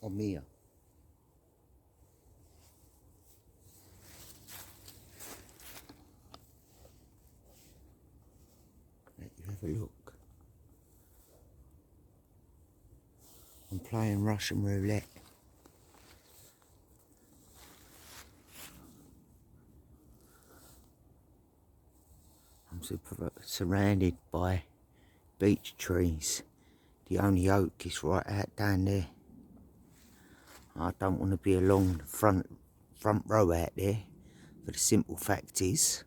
Or Mia. Let you have a look. I'm playing Russian roulette. I'm surrounded by beech trees. The only oak is right out down there. I don't want to be along the front row out there, for the simple fact is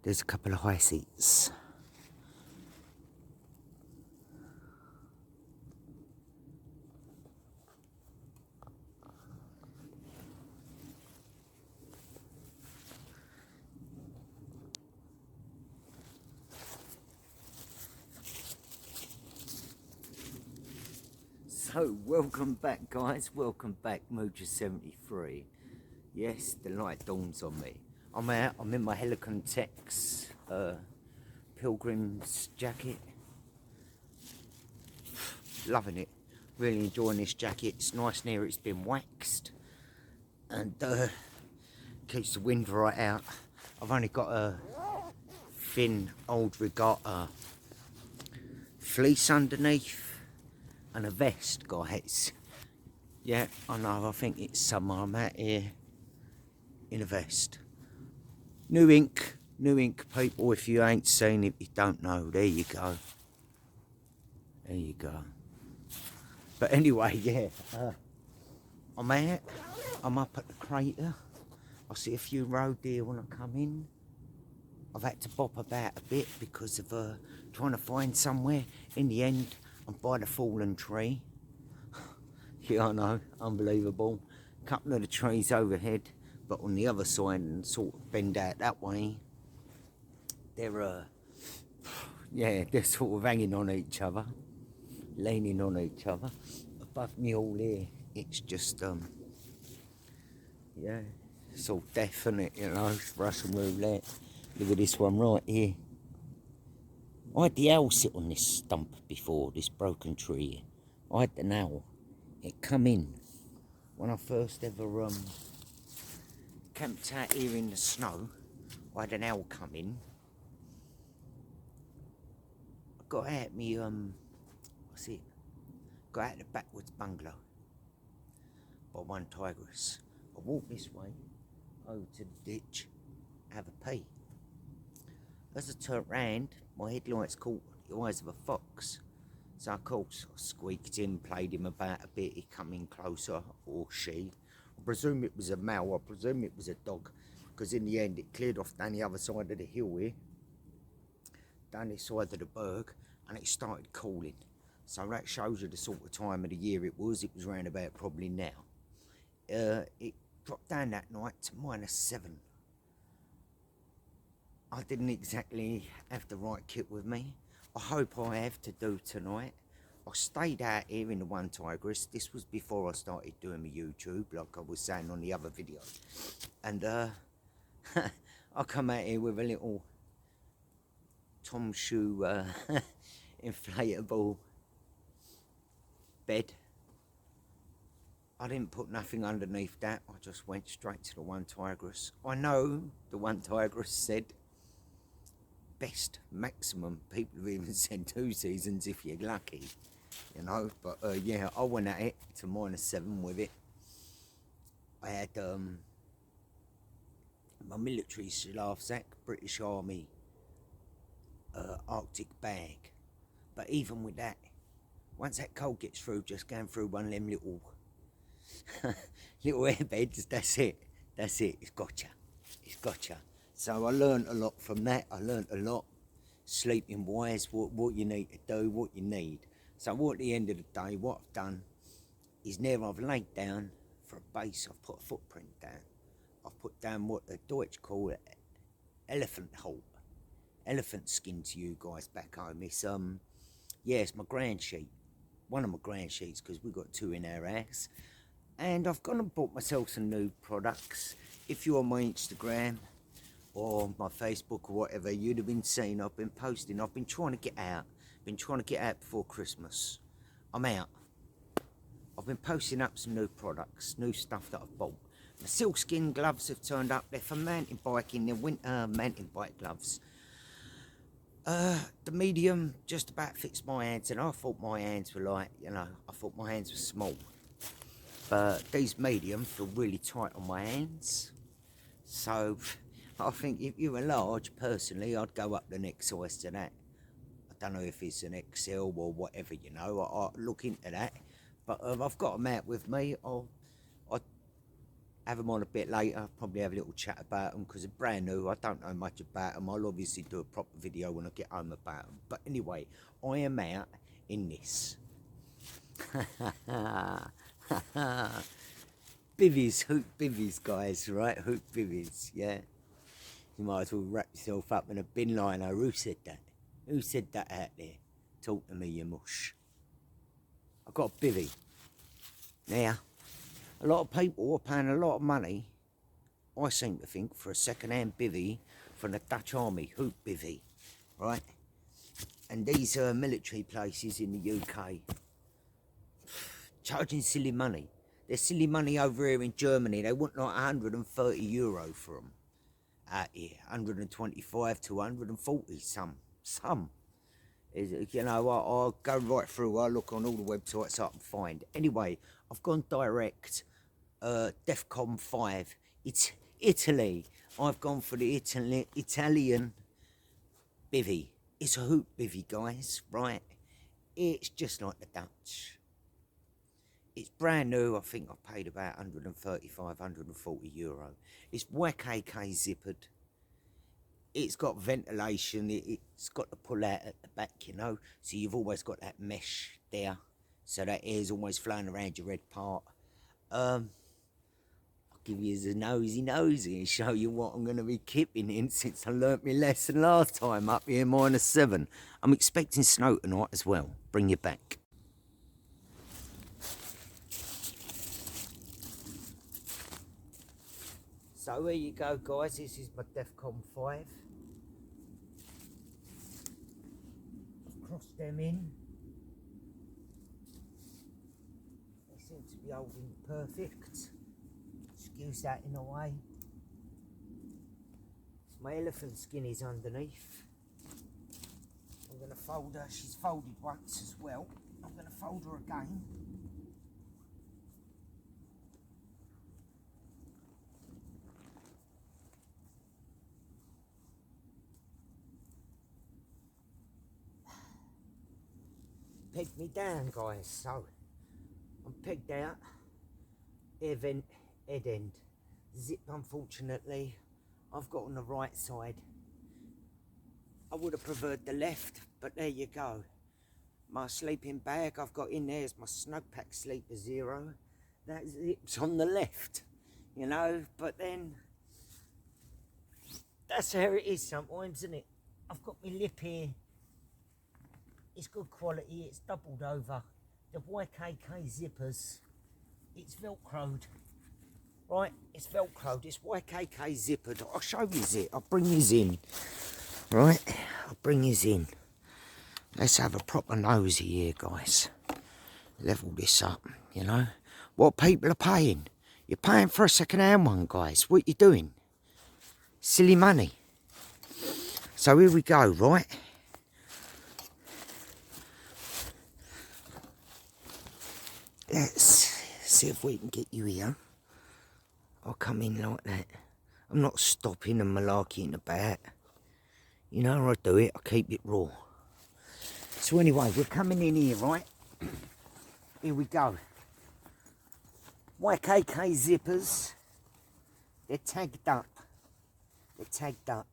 there's a couple of high seats. So, welcome back guys, welcome back Moocher 73. Yes, the light dawns on me. I'm out, I'm in my Headlamp pilgrim's jacket. Loving it, really enjoying this jacket. It's nice near it's been waxed and keeps the wind right out. I've only got a thin old regatta fleece underneath and a vest, guys. Yeah, I know, I think it's summer. I'm out here in a vest. New ink people. If you ain't seen it, you don't know. There you go. There you go. But anyway, yeah, I'm out. I'm up at the crater. I see a few roe deer when I come in. I've had to bop about a bit because of trying to find somewhere. In the end, I'm by the fallen tree. Yeah, I know, unbelievable. Couple of the trees overhead, but on the other side and sort of bend out that way, they're yeah, they're sort of hanging on each other, leaning on each other. Above me all here, it's just yeah, it's all definite, you know, it's Russian roulette. Look at this one right here. I had the owl sit on this stump before, this broken tree. I had an owl. It come in when I first ever camped out here in the snow. I had an owl come in. I got out me what's it? Got out the backwoods bungalow by one tigress. I walked this way over to the ditch, have a pee. As I turned round, my headlights caught the eyes of a fox. So of course I squeaked in, played him about a bit. He come in closer, or she. I presume it was a male, I presume it was a dog, because in the end it cleared off down the other side of the hill here, down this side of the berg, and it started calling. So that shows you the sort of time of the year it was. It was round about probably now. It dropped down that night to -7. I didn't exactly have the right kit with me. I hope I have to do tonight. I stayed out here in the one tigress. This was before I started doing my YouTube, like I was saying on the other video. And I come out here with a little Tom Shoe inflatable bed. I didn't put nothing underneath that. I just went straight to the one tigress. I know the one tigress said best maximum. People have even said 2 seasons if you're lucky, you know. But yeah, I went at it to -7 with it. I had my military laugh sack, British Army Arctic bag. But even with that, once that cold gets through, just going through one of them little little airbeds, that's it, it's gotcha, So I learned a lot from that. I learned a lot, sleeping wise, what you need to do, what you need. So at the end of the day, what I've done is now I've laid down for a base, I've put a footprint down. I've put down what the Deutsch call elephant skin to you guys back home. It's yeah, it's my grand sheet, one of my grand sheets, because we've got 2 in our house. And I've gone and bought myself some new products. If you're on my Instagram or my Facebook or whatever, you'd have been seeing I've been posting. I've been trying to get out. Before Christmas. I'm out. I've been posting up some new products, new stuff that I've bought. The sealskin gloves have turned up. They're for mountain biking. They're winter mountain bike gloves. The medium just about fits my hands, and I thought my hands were like, you know, I thought my hands were small. But these medium feel really tight on my hands. So I think if you were large, personally, I'd go up the next size to that. I don't know if it's an XL or whatever, you know. I'll look into that. But I've got them out with me. I'll have them on a bit later. Probably have a little chat about them because they're brand new. I don't know much about them. I'll obviously do a proper video when I get home about them. But anyway, I am out in this. Bivvies, hoop bivvies, guys, right? Hoop bivvies, yeah. You might as well wrap yourself up in a bin liner. Who said that? Who said that out there? Talk to me, you mush. I've got a bivvy. Now, a lot of people are paying a lot of money, I seem to think, for a second-hand bivvy from the Dutch Army, hoop bivvy, right? And these are military places in the UK charging silly money. There's silly money over here in Germany. They want like €130 for them out here, 125 to 140. Some. You know, I'll go right through. I'll look on all the websites I can find. Anyway, I've gone direct. Defcon5. It's Italy. I've gone for the Italian bivvy. It's a hoop bivvy, guys, right? It's just like the Dutch. It's brand new. I think I paid about 135, 140 euro. It's YKK zippered. It's got ventilation. It's got to pull out at the back, you know. So you've always got that mesh there. So that air's always flowing around your red part. I'll give you a nosy and show you what I'm going to be keeping in since I learnt my lesson last time up here, -7. I'm expecting snow tonight as well. Bring you back. So there you go, guys. This is my Defcon5. I've crossed them in. They seem to be holding perfect. Excuse that in a way. My elephant skin is underneath. I'm going to fold her. She's folded once as well. I'm going to fold her again. Pegged me down, guys, so I'm pegged out, air vent, head end, zip. Unfortunately I've got on the right side. I would have preferred the left, but there you go. My sleeping bag I've got in there is my Snowpack Sleeper Zero. That zips on the left, you know, but then that's how it is sometimes, isn't it? I've got my lip here. It's good quality, it's doubled over. The YKK zippers, it's velcroed. Right, it's velcroed, it's YKK zippered. I'll show you it, I'll bring you in. Right, I'll bring you in. Let's have a proper nosy here, guys. Level this up, you know. What people are paying. You're paying for a second-hand one, guys. What you doing? Silly money. So here we go, right? Let's see if we can get you here. I'll come in like that. I'm not stopping and malarkeying about. You know how I do it, I keep it raw. So anyway, we're coming in here, right? Here we go. YKK zippers. They're tagged up. They're tagged up.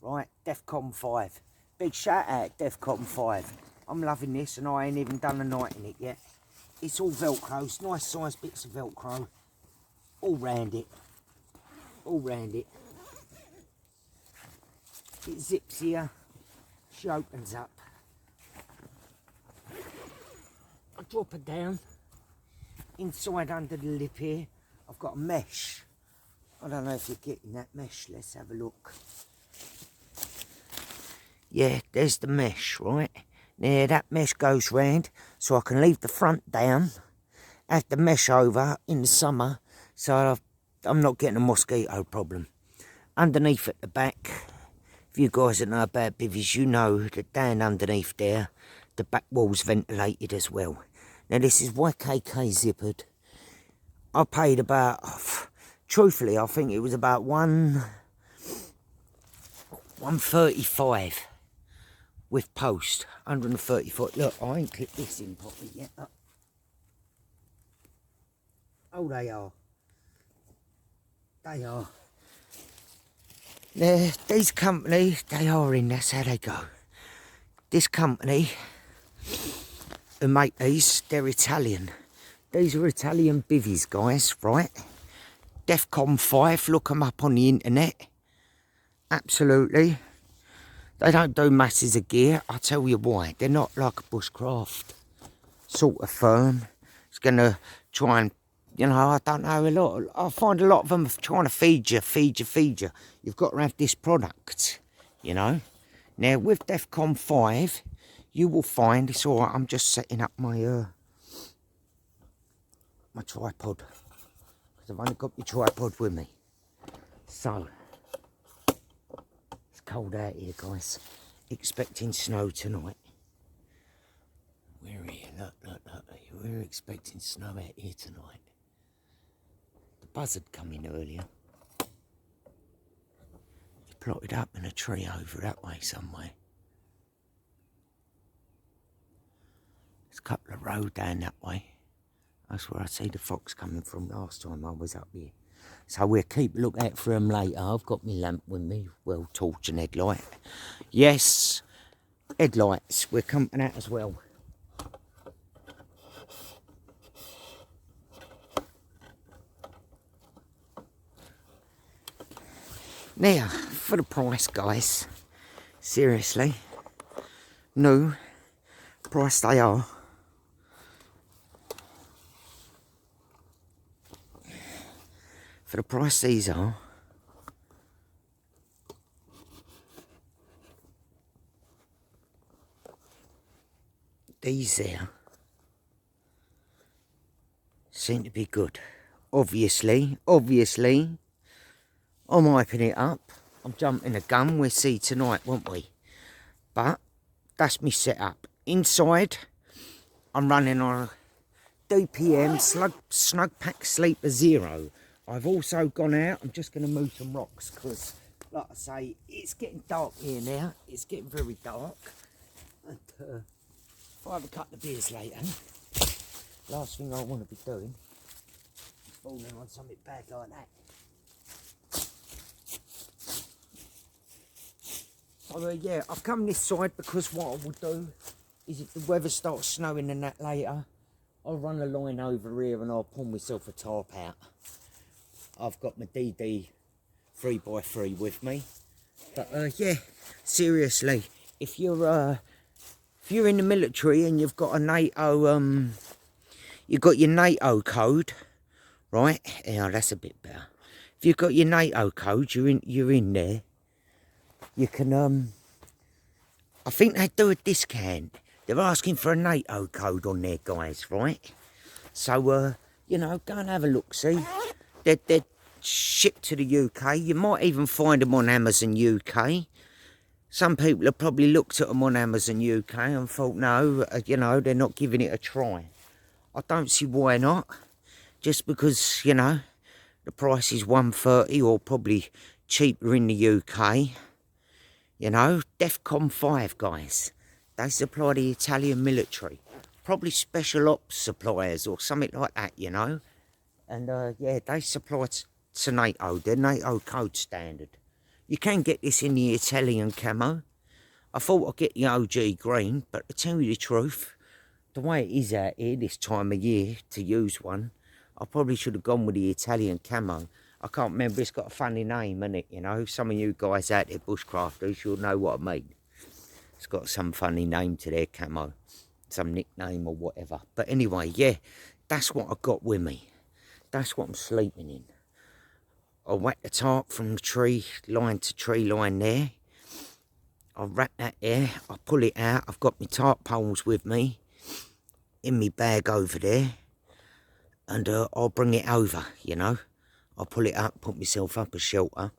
Right, Defcon5. Big shout out, Defcon5. I'm loving this and I ain't even done a night in it yet. It's all Velcro, it's nice size bits of Velcro. All round it. All round it. it zips here, she opens up. I drop her down. Inside under the lip here, I've got a mesh. I don't know if you're getting that mesh. Let's have a look. Yeah, there's the mesh, right? Now that mesh goes round, so I can leave the front down, have the mesh over in the summer, so I'm not getting a mosquito problem. Underneath at the back, if you guys that know about bivvies, you know that down underneath there, the back wall's ventilated as well. Now this is YKK zippered. I paid about, truthfully, I think it was about 135 with post, 134. Look, I ain't clipped this in properly yet. Look. Oh, they are. They are. Now, these companies, they are in, that's how they go. This company who make these, they're Italian. These are Italian bivvies, guys, right? Defcon5, look them up on the internet. Absolutely. They don't do masses of gear, I'll tell you why. They're not like a bushcraft sort of firm. It's going to try and, you know, I don't know, I find a lot of them trying to feed you. You've got to have this product, you know. Now, with Defcon5, you will find, it's all right, I'm just setting up my my tripod. Because I've only got my tripod with me. So, it's cold out here, guys. Expecting snow tonight. We're here, look. We're expecting snow out here tonight. The buzzard come in earlier. He plotted up in a tree over that way somewhere. There's a couple of roads down that way. That's where I see the fox coming from last time I was up here. So we'll keep a look out for them later. I've got my lamp with me, well, torch and headlight. Yes, headlights, we're camping out as well. Now, for the price, guys, seriously, new price they are. For the price these are, these there seem to be good. Obviously, I'm hyping it up. I'm jumping the gun. We'll see tonight, won't we? But that's me setup. Inside, I'm running on a DPM Snug Pack Sleeper 0. I've also gone out, I'm just going to move some rocks because, like I say, it's getting dark here now. It's getting very dark. And if I have a couple of beers later, last thing I want to be doing is falling on something bad like that. So yeah, I've come this side because what I will do is if the weather starts snowing and that later, I'll run a line over here and I'll pull myself a tarp out. I've got my DD 3x3 with me. But yeah, seriously, if you're in the military and you've got a NATO, you've got your NATO code, right? Yeah, that's a bit better. If you've got your NATO code, you're in there. You can I think they do a discount. They're asking for a NATO code on there, guys, right? So you know, go and have a look. See. They're shipped to the UK. You might even find them on Amazon UK. Some people have probably looked at them on Amazon UK and thought, no, you know, they're not giving it a try. I don't see why not. Just because, you know, the price is $130 or probably cheaper in the UK. You know, Defcon5, guys. They supply the Italian military. Probably special ops suppliers or something like that, you know. And yeah, they supply to NATO, they're NATO code standard. You can get this in the Italian camo. I thought I'd get the OG green, but to tell you the truth, the way it is out here this time of year to use one, I probably should have gone with the Italian camo. I can't remember, it's got a funny name, innit, you know. Some of you guys out there, bushcrafters, you'll know what I mean. It's got some funny name to their camo, some nickname or whatever. But anyway, yeah, that's what I got with me. That's what I'm sleeping in. I whack the tarp from the tree line to tree line there. I wrap that there, I pull it out. I've got my tarp poles with me in my bag over there. And I'll bring it over, you know. I'll pull it up, put myself up a shelter.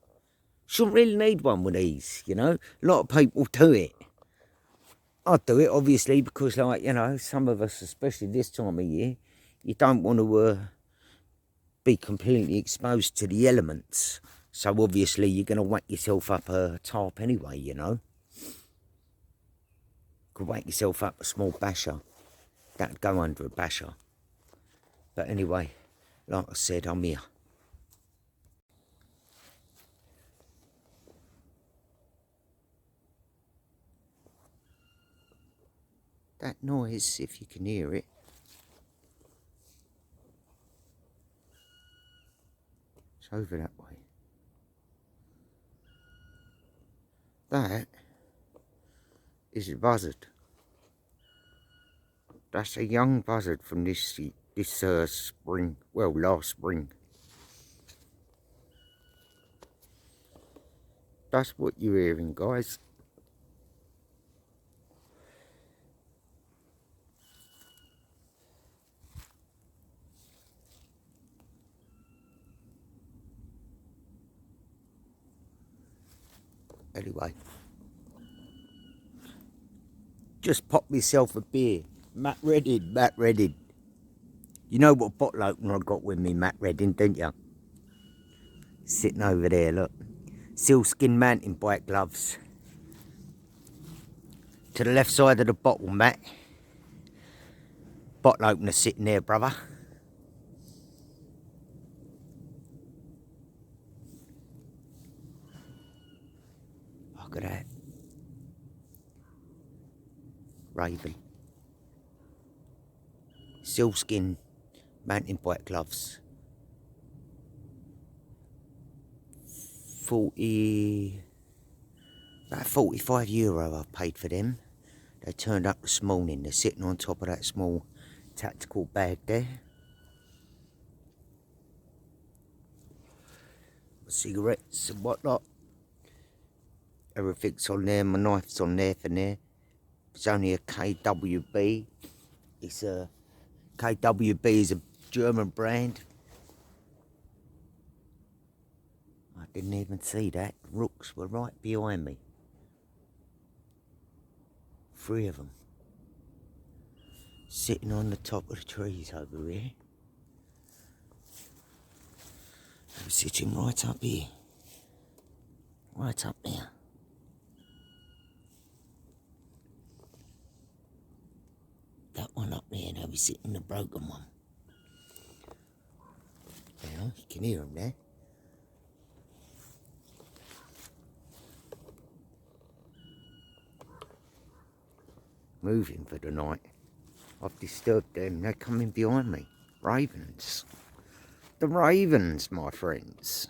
Shouldn't really need one with these, you know. A lot of people do it. I do it, obviously, because, like, you know, some of us, especially this time of year, you don't want to be completely exposed to the elements. So, obviously, you're going to whack yourself up a tarp anyway, you know. Could whack yourself up a small basher. That'd go under a basher. But anyway, like I said, I'm here. That noise, if you can hear it, it's over that way. That is a buzzard. That's a young buzzard from this spring, well, last spring. That's what you're hearing, guys. Anyway, just pop myself a beer. Matt Redding. You know what bottle opener I got with me, Matt Redding, don't you? Sitting over there, look. Sealskin mountain bike gloves. To the left side of the bottle, Matt. Bottle opener sitting there, brother. Look at that. Raven. Sealskin mountain bike gloves. 45 euro I paid for them. They turned up this morning. They're sitting on top of that small tactical bag there. Cigarettes and whatnot. Everything's on there. My knife's on there for there. It's only a KWB. It's a KWB is a German brand. I didn't even see that. Rooks were right behind me. 3 of them. Sitting on the top of the trees over here. They were sitting right up here. Right up there. That one up there, they were sitting the broken one. Now, you can hear them there. Moving for the night. I've disturbed them. They're coming behind me. Ravens. The ravens, my friends.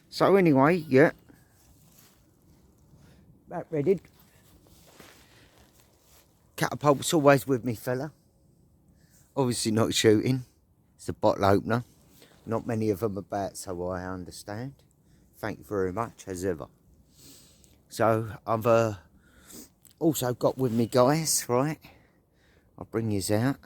So anyway, yeah. That ready. Catapult's always with me, fella. Obviously not shooting. It's a bottle opener. Not many of them about, so I understand. Thank you very much, as ever. So I've also got with me, guys, right? I'll bring yous out.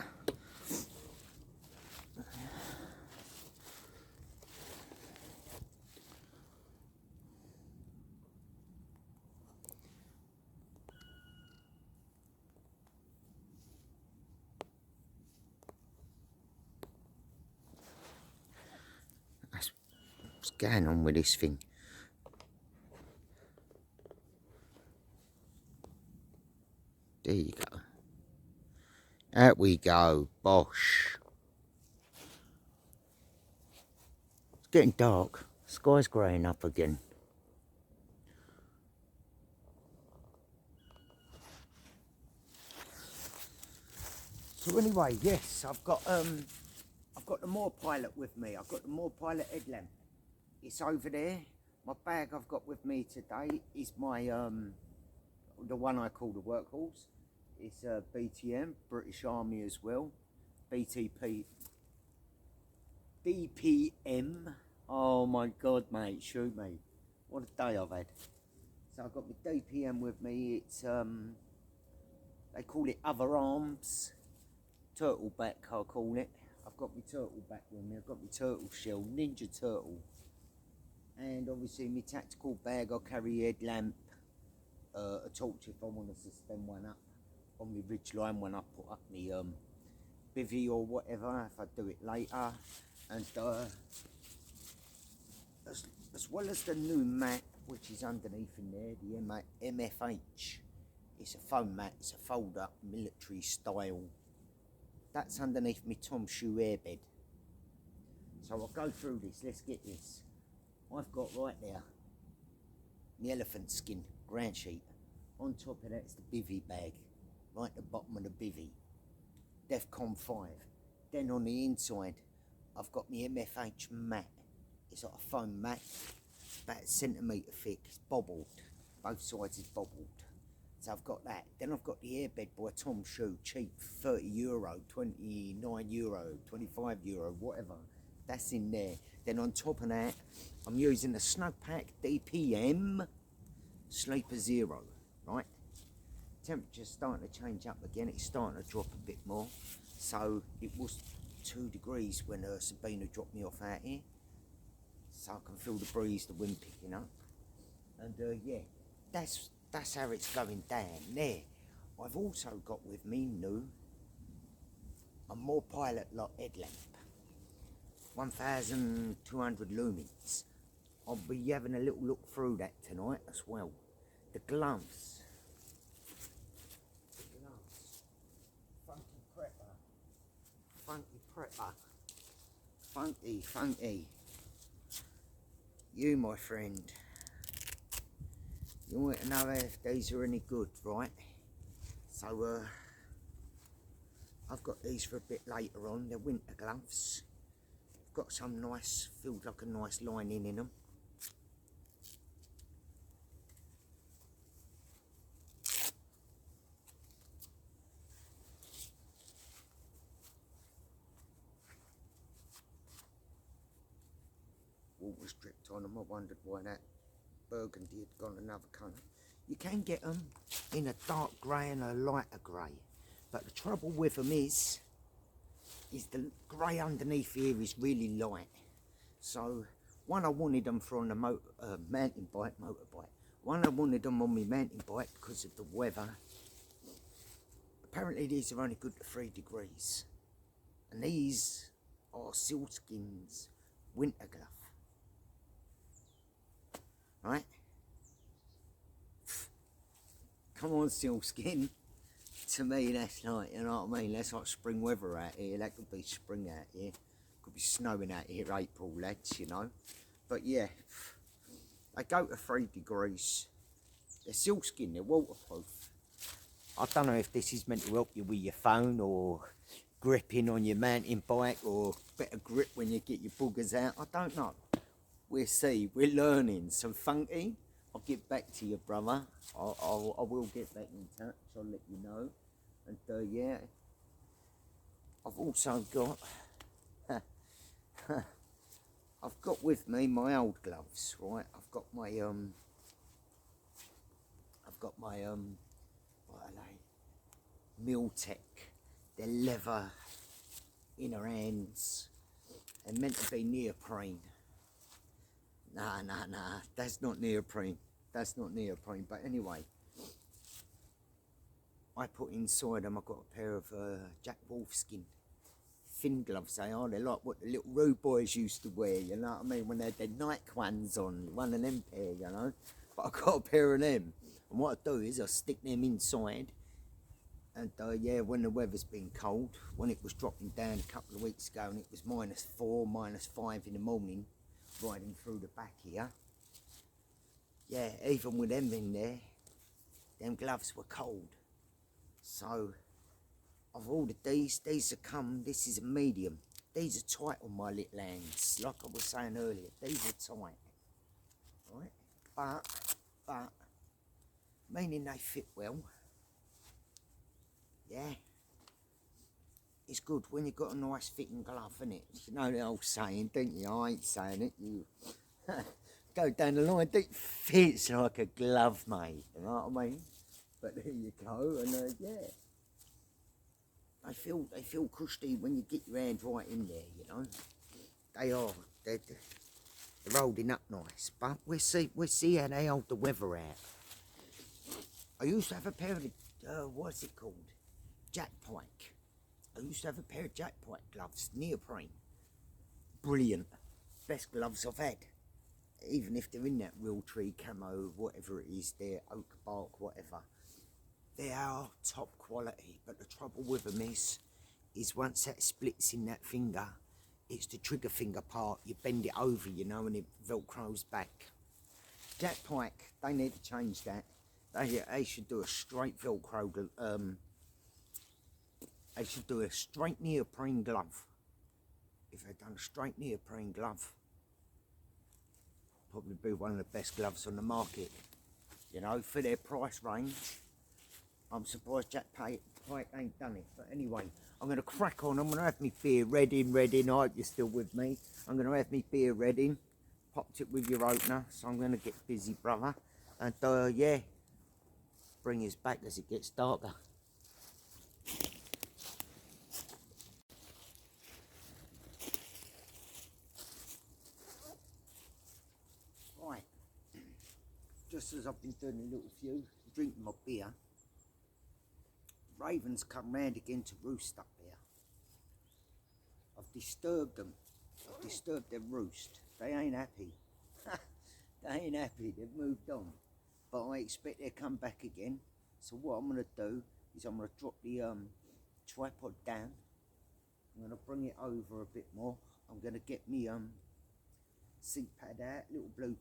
What's going on with this thing? There you go. There we go. Bosh. It's getting dark. Sky's greying up again. So anyway, yes, I've got got the Moore Pilot with me. I've got the Moore Pilot headlamp. It's over there. My bag I've got with me today is my the one I call the workhorse. It's BTM, British Army as well. BTP, DPM. Oh my God, mate, shoot me! What a day I've had. So I've got my DPM with me. It's they call it Other Arms. Turtleback, I call it. I've got my turtleback with me. I've got my turtle shell, Ninja Turtle. And obviously my tactical bag, I'll carry a headlamp, a torch if I want to suspend one up on my ridgeline when I put up my bivvy or whatever, if I do it later. And as well as the new mat, which is underneath in there, the MFH. It's a foam mat, it's a fold up military style. That's underneath my Tom Shoe airbed. So I'll go through this, let's get this. I've got right there the elephant skin ground sheet. On top of that's the bivvy bag, right at the bottom of the bivvy. Defcon5. Then on the inside, I've got my MFH mat. It's like a foam mat, about a centimetre thick. It's bobbled, both sides is bobbled. So I've got that. Then I've got the airbed by Tom Shoe, cheap, €30, €29, €25, whatever. That's in there. Then on top of that, I'm using the Snowpack DPM Sleeper Zero, right? Temperature's starting to change up again. It's starting to drop a bit more. So it was 2 degrees when Sabina dropped me off out here. So I can feel the breeze, the wind picking up. And yeah, that's how it's going down there. I've also got with me new a Moore Pilot lot headlamp. 1,200 lumens. I'll be having a little look through that tonight as well. The gloves. Funky prepper. Funky prepper. Funky, funky. You, my friend. You want to know if these are any good, right? So, I've got these for a bit later on. They're winter gloves. Got some nice, feels like a nice lining in them. Water's dripped on them. I wondered why that burgundy had gone another colour. You can get them in a dark grey and a lighter grey, but the trouble with them is the grey underneath here is really light. So one, I wanted them for on the motorbike. One, I wanted them on my mountain bike because of the weather. Apparently these are only good to 3 degrees. And these are sealskin's winter glove. Right? Come on, sealskin. To me, that's like, you know what I mean? That's like spring weather out here. That could be spring out here. Could be snowing out here, April, lads, you know. But yeah, they go to 3 degrees. They're sealskin, they're waterproof. I don't know if this is meant to help you with your phone or gripping on your mountain bike or better grip when you get your boogers out. I don't know. We'll see. We're learning. So funky. I'll get back to you, brother. I will get back in touch. I'll let you know. And yeah, I've also got I've got with me my old gloves, right? I've got my what are they? Miltech. They're leather inner hands. They're meant to be neoprene. Nah, that's not neoprene. That's not neoprene. But anyway, I put inside them, I've got a pair of Jack Wolfskin thin gloves. They are. They're like what the little rude boys used to wear, you know what I mean? When they had their Nike ones on, one of them pair, you know? But I've got a pair of them. And what I do is I stick them inside. And yeah, when the weather's been cold, when it was dropping down a couple of weeks ago and it was -4, -5 in the morning, riding through the back here, yeah, even with them in there, them gloves were cold. So I've ordered these have come, this is a medium, these are tight on my little hands, like I was saying earlier. These are tight, right? But meaning they fit well. Yeah, it's good when you've got a nice fitting glove, innit? You know the old saying, don't you? I ain't saying it. You go down the line, it fits like a glove, mate. You know what I mean? But there you go, and yeah. They feel cushy when you get your hand right in there, you know. They're holding up nice, but we'll see how they hold the weather out. I used to have a pair of, what's it called? Jackpot. I used to have a pair of Jackpot gloves, neoprene. Brilliant. Best gloves I've had. Even if they're in that real tree camo, whatever it is, they're oak bark, whatever. They are top quality, but the trouble with them is once that splits in that finger, it's the trigger finger part. You bend it over, you know, and it velcros back. Jackpot, they need to change that. They should do a straight velcro. They should do a straight neoprene glove. If they'd done a straight neoprene glove, probably be one of the best gloves on the market. You know, for their price range. I'm surprised Jackpot ain't done it. But anyway, I'm going to crack on. I'm going to have my beer ready. I hope you're still with me. I'm going to have my beer ready. Popped it with your opener. So I'm going to get busy, brother. And yeah, bring us back as it gets darker. Right. Just as I've been doing a little few, drinking my beer. Ravens come round again to roost up here. I've disturbed them. I've disturbed their roost. They ain't happy. They ain't happy. They've moved on. But I expect they'll come back again. So what I'm going to do is I'm going to drop the tripod down. I'm going to bring it over a bit more. I'm going to get me seat pad out, little blue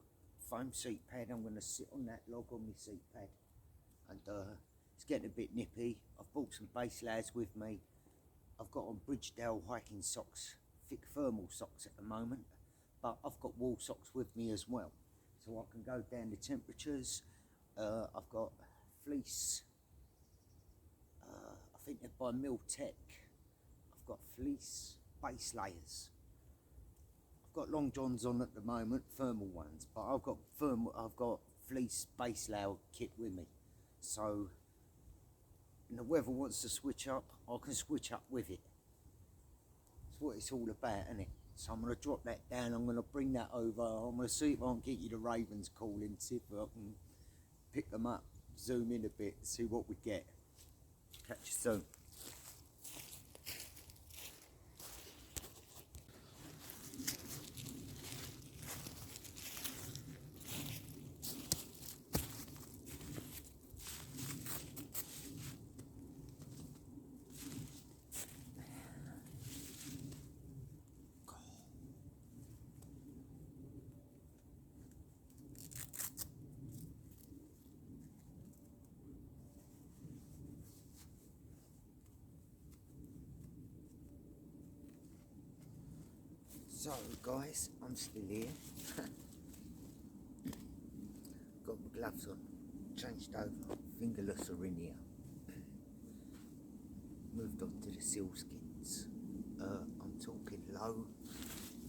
foam seat pad. I'm going to sit on that log on my seat pad. And it's getting a bit nippy. I've bought some base layers with me. I've got on Bridgedale hiking socks, thick thermal socks at the moment, but I've got wool socks with me as well, so I can go down the temperatures. I've got fleece, I think they're by Miltech. I've got fleece base layers. I've got long johns on at the moment, thermal ones, but I've got fleece base layer kit with me. So when the weather wants to switch up, I can switch up with it. That's what it's all about, isn't it? So I'm going to drop that down. I'm going to bring that over. I'm going to see if I can get you the ravens calling, see if I can pick them up, zoom in a bit, see what we get. Catch you soon. So guys, I'm still here. Got my gloves on, changed over, fingerless are in here. Moved on to the sealskins. I'm talking low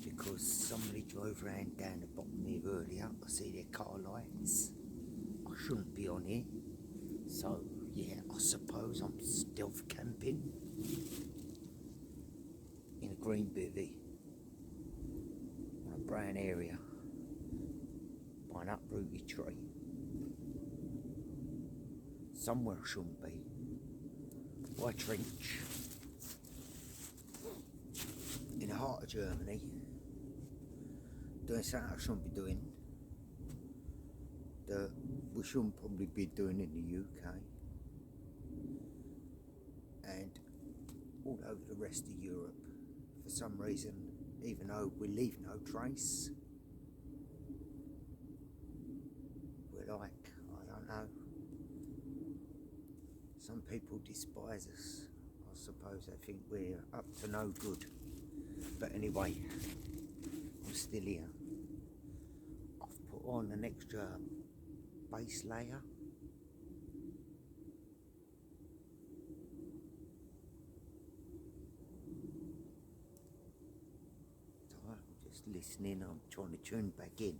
because somebody drove around down the bottom here earlier. I see their car lights. I shouldn't be on here. So yeah, I suppose I'm stealth camping in a green bivvy. Brown area by an uprooted tree. Somewhere I shouldn't be. By a trench in the heart of Germany, doing something I shouldn't be doing, that we shouldn't probably be doing in the UK and all over the rest of Europe. For some reason, even though we leave no trace, we're like, I don't know, some people despise us. I suppose they think we're up to no good. But anyway, I'm still here. I've put on an extra base layer. So I'm just listening, I'm trying to tune back in.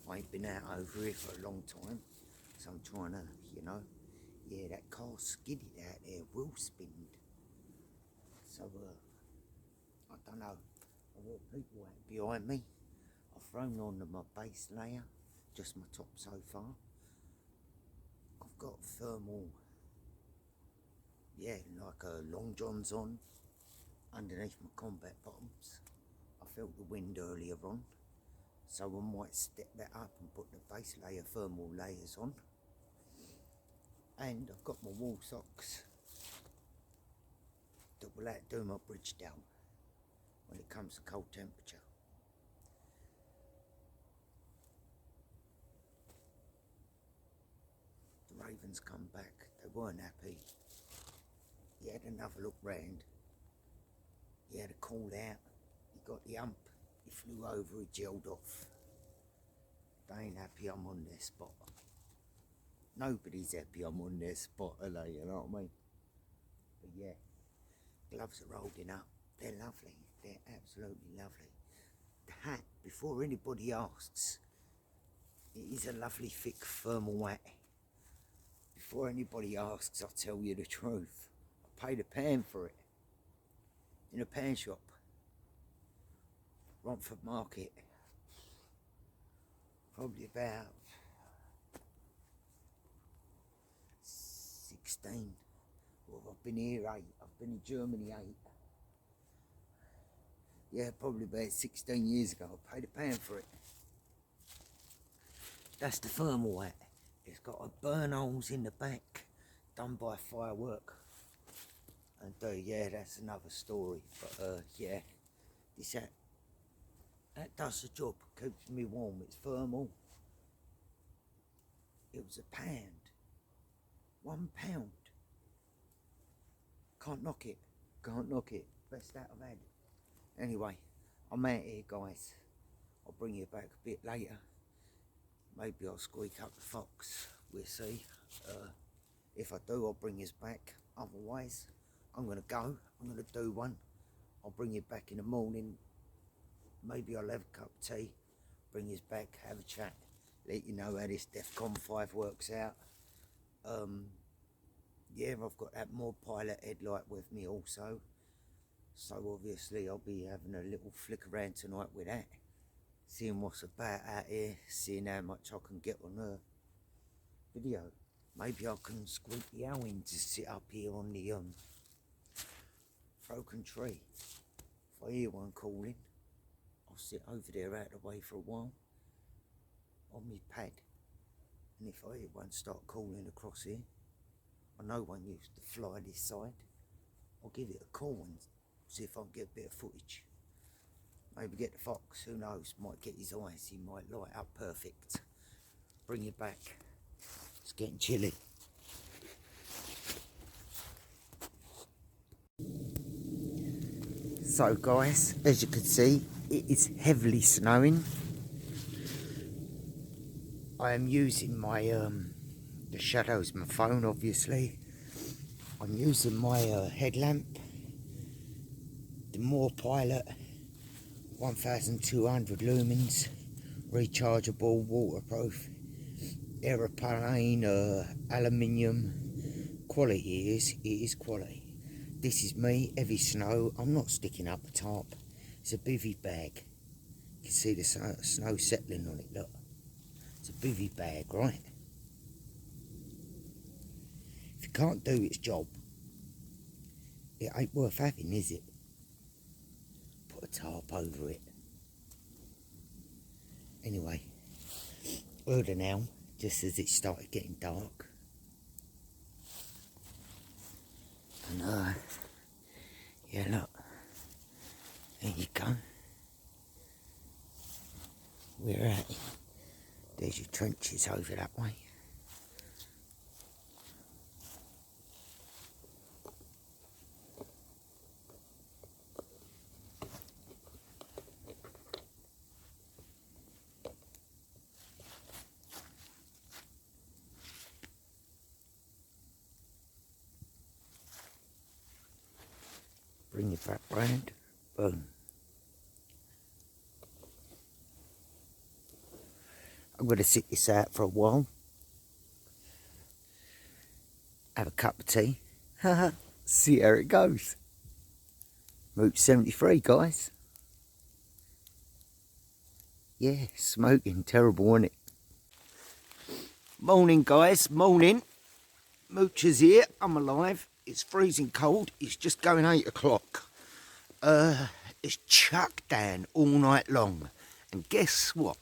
I ain't been out over here for a long time, so I'm trying to, you know, yeah, that car skidded out there, wheel spinned. So, I don't know, I've got people out behind me. I've thrown on my base layer, just my top so far. I've got thermal, yeah, like long johns on, underneath my combat bottoms. I felt the wind earlier on, so I might step that up and put the base layer thermal layers on. And I've got my wool socks that will outdo my bridge down when it comes to cold temperature. The ravens come back, they weren't happy. He had another look round, he had a call out, he got the hump, he flew over, he gelled off. They ain't happy I'm on their spot. Nobody's happy I'm on their spot, are they, you know what I mean? But yeah, gloves are holding up, they're lovely, they're absolutely lovely. The hat, before anybody asks, it is a lovely thick thermal hat. Before anybody asks, I'll tell you the truth. I paid £1 for it in a pan shop, Romford Market. Probably about 16. Well, I've been here 8. I've been in Germany 8. Yeah, probably about 16 years ago. I paid £1 for it. That's the thermal hat. It's got a burn holes in the back, done by firework. And yeah, that's another story. But yeah, this hat, that does the job. Keeps me warm. It's thermal. It was £1. £1. Can't knock it. Can't knock it. Best out I've had. Anyway, I'm out here, guys. I'll bring you back a bit later. Maybe I'll squeak up the fox. We'll see. If I do, I'll bring us back. Otherwise, I'm going to go. I'm going to do one. I'll bring you back in the morning. Maybe I'll have a cup of tea. Bring us back, have a chat. Let you know how this Defcon5 works out. Yeah, I've got that more pilot headlight with me also. So obviously I'll be having a little flick around tonight with that. Seeing what's about out here, seeing how much I can get on a video. Maybe I can squeak the owl in to sit up here on the broken tree. If I hear one calling, I'll sit over there out of the way for a while on my pad. And if I hear one start calling across here, I know one used to fly this side, I'll give it a call and see if I can get a bit of footage. Maybe get the fox, who knows, might get his eyes, he might light up perfect. Bring it back. It's getting chilly. So guys, as you can see, it is heavily snowing. I am using my, the shadows, my phone obviously. I'm using my headlamp, the More Pilot 1200 lumens, rechargeable, waterproof, aeroplane, aluminium. Quality it is quality. This is me, heavy snow. I'm not sticking up the top. It's a bivvy bag. You can see the snow settling on it, look. It's a bivvy bag, right? If you can't do its job, it ain't worth having, is it? Put a tarp over it. Anyway, heard an owl just as it started getting dark. And yeah, look, there you go. We're at, there's your trenches over that way. bring it back round. Boom. I'm going to sit this out for a while. Have a cup of tea. See how it goes. Route 73, guys. Yeah, smoking. Terrible, isn't it? Morning, guys. Morning. Mooch is here. I'm alive. It's freezing cold. It's just going 8 o'clock. It's chucked down all night long. And guess what?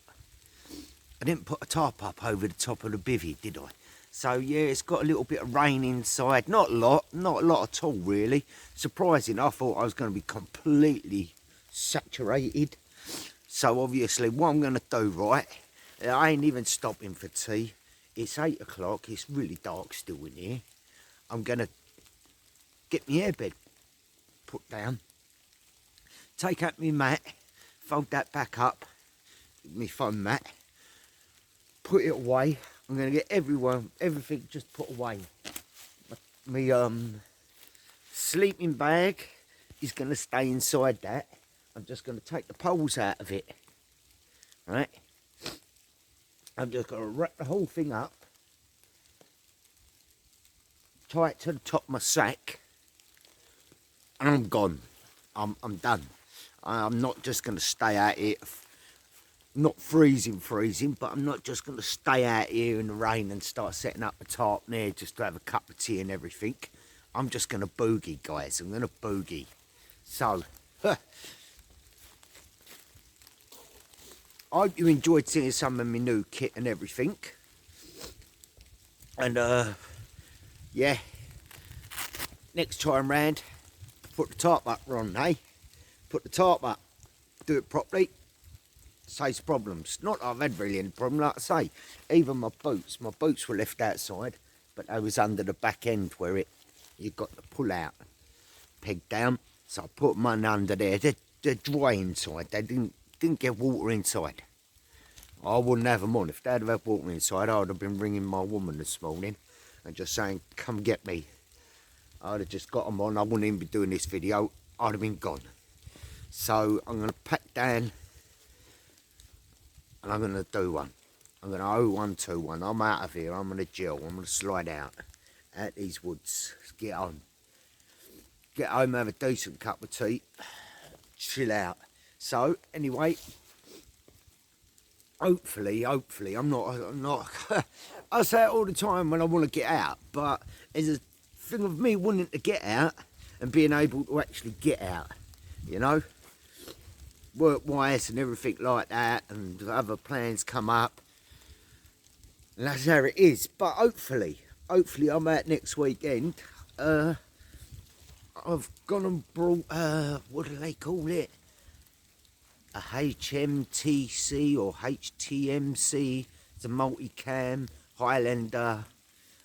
I didn't put a tarp up over the top of the bivvy, did I? So, yeah, it's got a little bit of rain inside. Not a lot at all, really. Surprising, I thought I was going to be completely saturated. So, obviously, what I'm going to do, right, I ain't even stopping for tea. It's 8 o'clock. It's really dark still in here. I'm going to get my airbed put down. Take out my mat. Fold that back up. My foam mat. Put it away. I'm going to get everything just put away. My sleeping bag is going to stay inside that. I'm just going to take the poles out of it. Right? I'm just going to wrap the whole thing up. Tie it to the top of my sack. And I'm gone. I'm done. I'm not just going to stay out here. Not freezing, but I'm not just going to stay out here in the rain and start setting up a tarp there just to have a cup of tea and everything. I'm just going to boogie, guys. I'm going to boogie. So, I hope you enjoyed seeing some of my new kit and everything. And, yeah. Next time round, put the tarp up, Ron, eh? Put the tarp up. Do it properly. Saves problems. Not that I've had really any problem, like I say. Even my boots were left outside, but they was under the back end where you got the pull out peg down. So I put them under there. They're dry inside. They didn't get water inside. I wouldn't have them on. If they'd have had water inside, I would have been ringing my woman this morning and just saying, come get me. I'd have just got them on. I wouldn't even be doing this video. I'd have been gone. So I'm going to pack down. And I'm going to do one. I'm going to 0121. I'm out of here. I'm going to jail. I'm going to slide out these woods. Let's get on. Get home, have a decent cup of tea. Chill out. So, anyway. Hopefully, I'm not. I say it all the time when I want to get out. But there's a thing of me wanting to get out and being able to actually get out. You know? Work-wise and everything like that, and other plans come up, and that's how it is. But hopefully I'm out next weekend. I've gone and brought what do they call it, a HMTC or HTMC. It's a multicam Highlander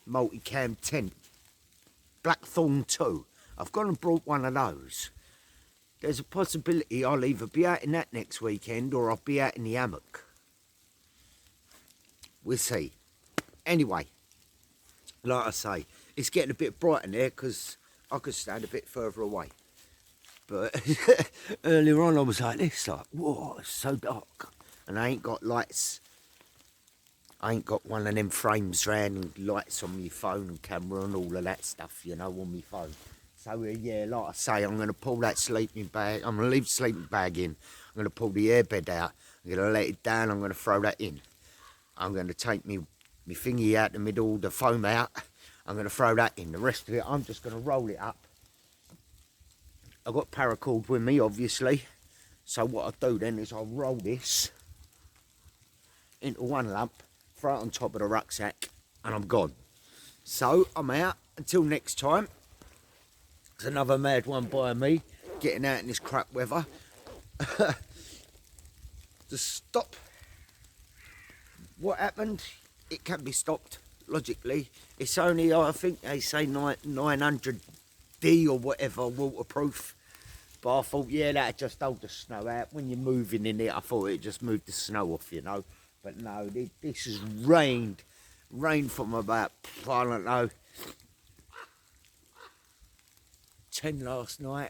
multicam tent, Blackthorn 2. I've gone and brought one of those. There's a possibility I'll either be out in that next weekend or I'll be out in the hammock. We'll see. Anyway, like I say, it's getting a bit bright in there because I could stand a bit further away. But earlier on I was like this, like, whoa, it's so dark. And I ain't got lights. I ain't got one of them frames round and lights on my phone and camera and all of that stuff, you know, on my phone. So, yeah, like I say, I'm going to pull that sleeping bag. I'm going to leave the sleeping bag in. I'm going to pull the airbed out. I'm going to let it down. I'm going to throw that in. I'm going to take my thingy out the middle, the foam out. I'm going to throw that in. The rest of it, I'm just going to roll it up. I've got paracord with me, obviously. So what I'll do then is I'll roll this into one lump, throw it on top of the rucksack, and I'm gone. So, I'm out. Until next time. It's another mad one by me, getting out in this crap weather. To stop what happened, it can be stopped, logically. It's only, I think they say 900D or whatever, waterproof. But I thought, yeah, that'd just hold the snow out. When you're moving in it, I thought it just moved the snow off, you know. But no, this has rained from about, I don't know, 10 last night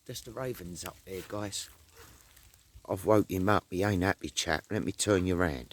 There's the ravens up there, guys. I've woke him up. He ain't happy, chap. Let me turn you round.